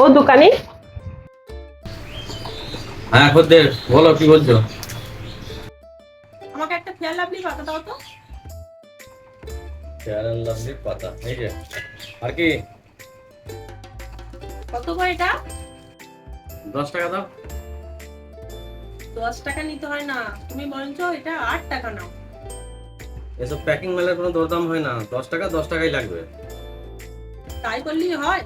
ও দোকানি। হ্যাঁ খদ্দের, বলো কি বলছো? আমাকে একটা ফেয়ার লাভলি পাতা দাও তো। ফেয়ার অ্যান্ড লাভলির পাতা, এই যে। আর কি? কত করে এটা? 10 টাকা দাও। 10 টাকা নিতে হয় না, তুমি বরঞ্চ এটা 8 টাকা নাও। এসব প্যাকিং মালের কোনো দরদাম হয় না। 10 টাকা 10 টাকাই লাগবে। তাই করলেই হয়?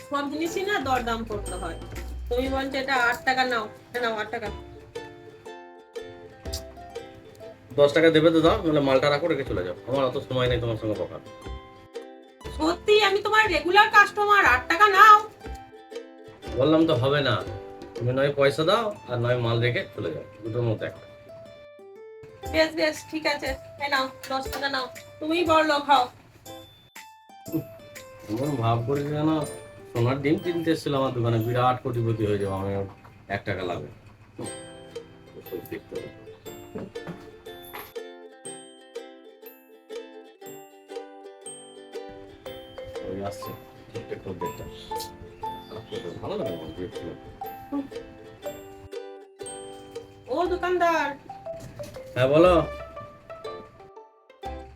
সব জিনিসই না দরদাম করতে হয়। তুমি বলছো এটা 8 টাকা নাও, এটা নাও 8 টাকা। 10 টাকা দেবে তো দাও, নাহলে মালটা রাখো, রেখে চলে যাও। আমার অত সময় নেই তোমার সঙ্গে কথা। সত্যি আমি তোমার রেগুলার কাস্টমার, 8 টাকা নাও। বললাম তো হবে না। তুমি নয় পয়সা দাও, আর নয় মাল রেখে চলে যাও, দুটোর মধ্যে একটা। বেশ বেশ ঠিক আছে, এই নাও 10 টাকা নাও, তুমিই বড় লোক হও। এমন ভাব করেছে যেন সোনার ডিম কিনতে এসেছিল আমার দোকানে, বিরাট কোটিপতি হয়ে যাবো আমি। 1 টাকা লাগবে। ওসব দেখতে হবে। ওই আসছে একটা খদ্দেরটা। ভালো লাগে আমার দেখতে। ও দোকানদার, হ্যাঁ বলো।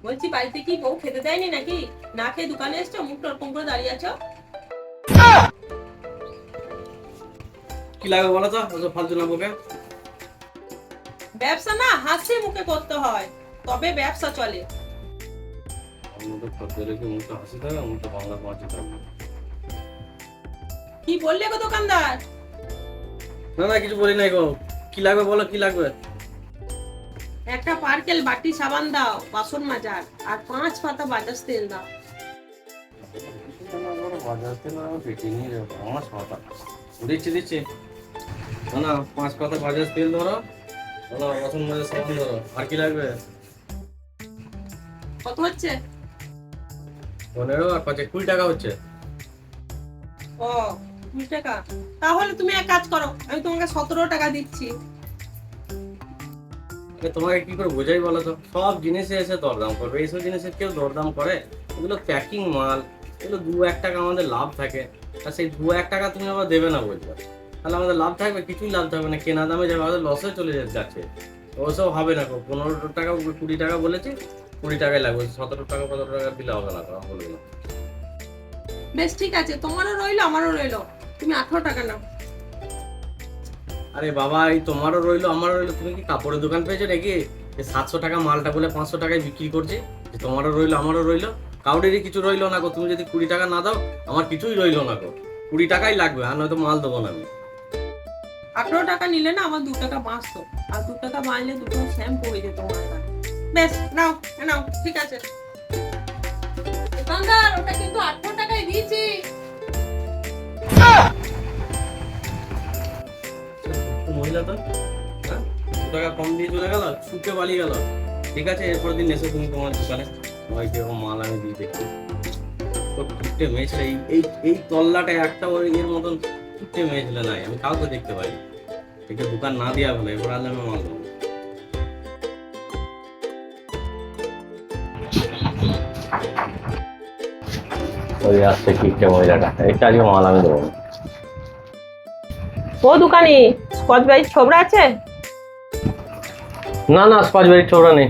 বলছি বাড়িতে কি বউ খেতে দেয়নি নাকি? না খেয়ে দোকানে এসছো, মুখটা ওরকম করে দাঁড়িয়ে আছো। কি লাগবে বলো তো, ওসব ফালতু না বকে। ব্যবসা না হাসি মুখে করতে হয়, তবে ব্যবসা চলে। আমাদের খদ্দেরের কি মুখটা হাসি থাকে, মুখটা বাংলা পাঁচি থাকে। কি বললে গো দোকানদার? না না, কিছু বলি নাই গো। কি লাগবে বলো, কি লাগবে? একটা পার্কেল বাটি সাবান দাও, বাসন মাজার, আর 5 পাতা বাজাজ তেল দাও। বাজার থেকে আমি পেটে নিয়ে যাবো। 5 পাতা দিচ্ছি দিচ্ছি। না না, 5 পাতা বাজাজ তেল ধরো। না বাসন মাজার সাবান ধরো। আর কি লাগবে? কত হচ্ছে? 15 আর 5 20 টাকা হচ্ছে। ও 20 টাকা। তাহলে তুমি এক কাজ করো, আমি তোমাকে 17 টাকা দিচ্ছি। তোমাকে কি করে বোঝাই বলো তো? সব জিনিসে এসে দরদাম করবে? এইসব জিনিসের কেউ দরদাম করে? এগুলো প্যাকিং মাল, এগুলো 2-1 টাকা আমাদের লাভ থাকে। আর সেই 2-1 টাকা তুমি আবার দেবে না বলছো? তাহলে আমাদের লাভ থাকবে? কিছুই লাভ থাকবে না। কেনা দামে যাবে, আমাদের লসে চলে যাচ্ছে। ওসব হবে না। 15 টাকা 20 টাকা বলেছি, 20 টাকাই লাগবে। 17 টাকা 15 টাকা দিলে হবে না, বলবে না। বেশ ঠিক আছে, তোমারও রইলো আমারও রইলো, তুমি 18 টাকা নাও। আরে বাবা, এই তোমারও রইলো আমারও রইলো। তুমি কি কাপড়ের দোকান পেয়েছো নাকি? 700 টাকা মালটা বলে 500 টাকায় বিক্রি করছে। যে তোমারও রইলো আমারও রইলো, কাউরেরই কিছু রইলো না গো। তুমি যদি 20 টাকা না দাও, আমার কিছুই রইলো না গো। 20 টাকাই লাগবে, আর নয়তো মাল দেবো না আমি। 18 টাকা নিলে না আমার 2 টাকা বাঁচতো, আর 2 টাকা বাঁচলে দুটো শ্যাম্পু হয়ে যেত আমার কাছে। বেশ নাও নাও, ঠিক আছে। দোকানদার, ওটা কিন্তু 18 টাকায় দিয়েছি। মহিলা তো, হ্যাঁ, 2 টাকা কম দিয়ে চলে গেল, শুকে পালিয়ে গেল। ঠিক আছে, এরপর দিন এসো তুমি তোমার দোকানে, তোমায় কিরকম মাল আমি দিয়ে দেখি। তো কুটে মেয়েছিল এই এই এই তল্লাটা একটা ওই এর মতন কুটে মেয়েছিল নাই, আমি কাউকে দেখতে পাই। এটা দোকান না দেওয়া ভালো, এরপর আনলে আমি মাল দেবো। ওই আসছে কিটে মহিলাটা, এটা আজকে মাল আমি দেবো। ও দোকানি, স্কচ ব্রাইট ছোবড়া আছে? না না, স্কচ ব্রাইট ছোবড়া নেই।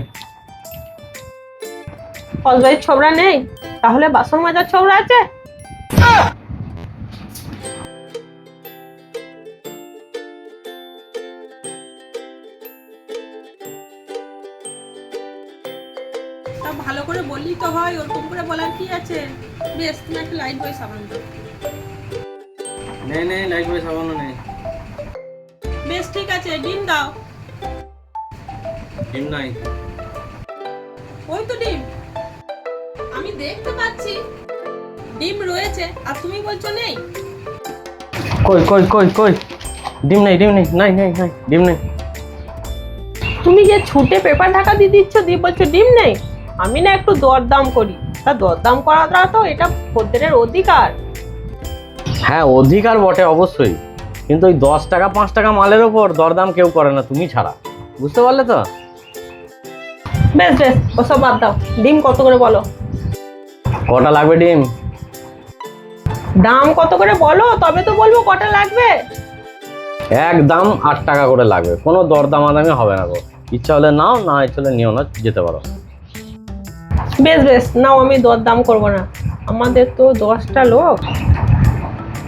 স্কচ ব্রাইট ছোবড়া নেই? তাহলে বাসন মাজার ছোবড়া আছে? তা ভালো করে বললি তো হয়, ওরকম করে বলার কি আছে? বেশ, তুমি একটা লাইট বয় সাবান দাও। নেই নেই, লাইট বয় সাবানও নেই। বেশ ঠিক আছে, ডিম দাও। ডিম নাই। ওই তো ডিম, আমি দেখতে পাচ্ছি ডিম রয়েছে, আর তুমি বলছো নেই। কই কই কই কই, ডিম নেই, ডিম নেই, নাই নাই নাই, ডিম নেই। তুমি যে ছুটে পেপার ঢাকা দিয়ে দিচ্ছ, দিয়ে বলছো ডিম নেই। আমি না একটু দরদাম করি, তা দরদাম করাটা তো এটা খদ্দেরের অধিকার। হ্যাঁ অধিকার বটে অবশ্যই, কিন্তু ওই 10 টাকা 5 টাকা মালের ওপর দরদাম কেউ করে না, তুমি ছাড়া। বুঝতে পারলে তো? বেশ বেশ, ওসব বাদ দাও। ডিম কত করে বলো? কটা লাগবে ডিম? দাম কত করে বলো, তবে তো বলবো কটা লাগবে। একদম 8 টাকা করে লাগবে, কোনো দরদামাদামি হবে না গো। ইচ্ছা হলে নাও, না ইচ্ছা হলে নিও না, যেতে পারো। বেশ বেশ, নাও, আমি দরদাম করবো না। আমাদের তো 10টা লোক,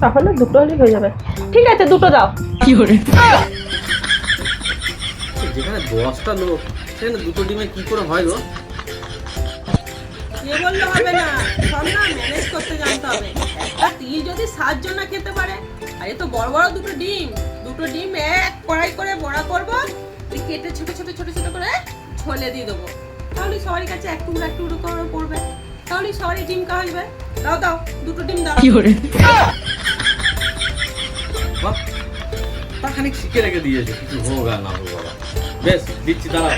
তাহলে দুটো হলেই হয়ে যাবে। ঠিক আছে, দুটো দাও। যেখানে 10টা লোক সেখানে দুটো ডিমে কি করে হয় গো? এ বললে হবে না, সব না ম্যানেজ করতে জানতে হবে। একটা তুই যদি 7 জন না খেতে পারে, আর এ তো বড় বড় দুটো ডিম এক কড়াই করে বড়া করবো, কেটে ছোট ছোট ছোট ছোট করে ঝোলে দিয়ে দেবো। তাহলে সবার কাছে এক টুকরো করে পড়বে, তাহলে সবারই ডিম খাওয়া যাবে। দাও দাও, দুটো ডিম দাও। বাহ, তা খানিক শিখে রেখে দিয়েছে, কিছু হোক আর না হোক বাবা। বেশ, দিচ্ছি, দাঁড়াও।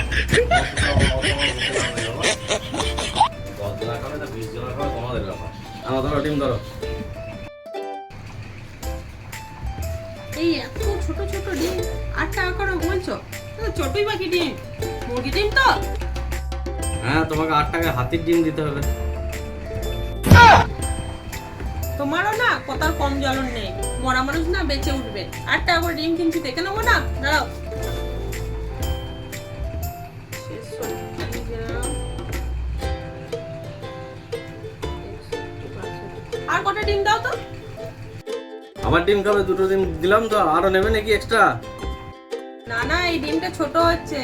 10 জনা খাবে না 20 জনা খাবে তোমাদের ব্যাপার। আমার ধরো ডিম ধরো। এই এত ছোট ছোট ডিম 8 টাকা করে বলছো? ছোটই বাকি ডিম, মুরগি ডিম তো। হ্যাঁ, তোমাকে 8 টাকায় হাতির ডিম দিতে হবে। তোমারও না কথার কম জ্বলন নেই, মরা মানুষ না বেঁচে উঠবে। 8 টাকা করে ডিম কিনছি, দেখে নেবো না? দাঁড়াও। আর কটা ডিম দাও তো। আমার ডিম খাবে, দুটো ডিম দিলাম তো, আরো নেবে নাকি এক্সট্রা? না না, এই ডিমটা ছোট হচ্ছে,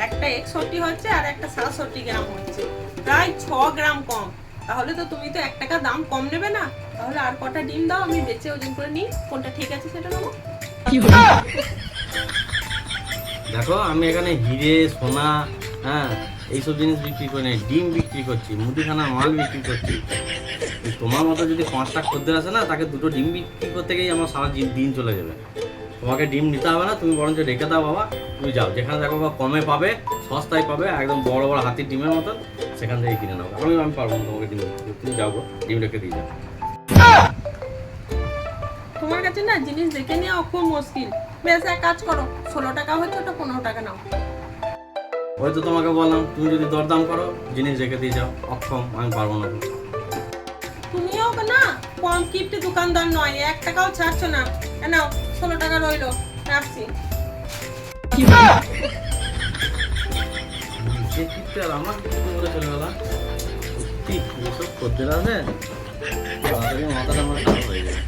একটা 61 হচ্ছে আর একটা 67 গ্রাম হচ্ছে, প্রায় 6 গ্রাম কম। তাহলে তো তুমি তো 1 টাকা দাম কম নেবে না। তাহলে আর কটা ডিম দাও, আমি বেচে ওজন করে নিই, কোনটা ঠিক আছে সেটা নেবো। দেখো, আমি এখানে হিরে সোনা, হ্যাঁ, এইসব জিনিস বিক্রি করি না, ডিম বিক্রি করছি, মুদিখানা মাল বিক্রি করছি। তোমার মতো যদি 5টা খদ্দের আসে না, তাকে দুটো ডিম বিক্রি করতে গিয়ে আমার সারা দিন চলে যাবে। তোমাকে ডিম নিতে হবে না, তুমি বরঞ্চ রেখে দাও বাবা। তুমি যাও, যেখানে দেখো বা কমে পাবে, সস্তায় পাবে, একদম বড় বড় হাতির ডিমের মতন, সেখান থেকে কিনে নেবো। আমি পারবো না তোমাকে ডিম দিতে। তুমি যাও গো, ডিম রেখে দিয়ে যাও। তোমার কাছে না জিনিস দেখে নেওয়া খুব মুশকিল। বেশ, এক কাজ করো, 16 টাকা হচ্ছে, ওটা 15 টাকা নাও। ওই তো তোমাকে বললাম, তুমি যদি দরদাম করো, জিনিস রেখে দিয়ে যাও। অক্ষম, আমি পারবো না। তুমিও না কম কিপ্টে দোকানদার নয়, 1 টাকাও ছাড়ছো না। নাও, 16 টাকা রইলো, রাখছি। আমার কিছু বলে চলে গেল। সত্যি এসব খদ্দের আছে, তাড়াতাড়ি মাথাটা আমার খারাপ হয়ে যায়।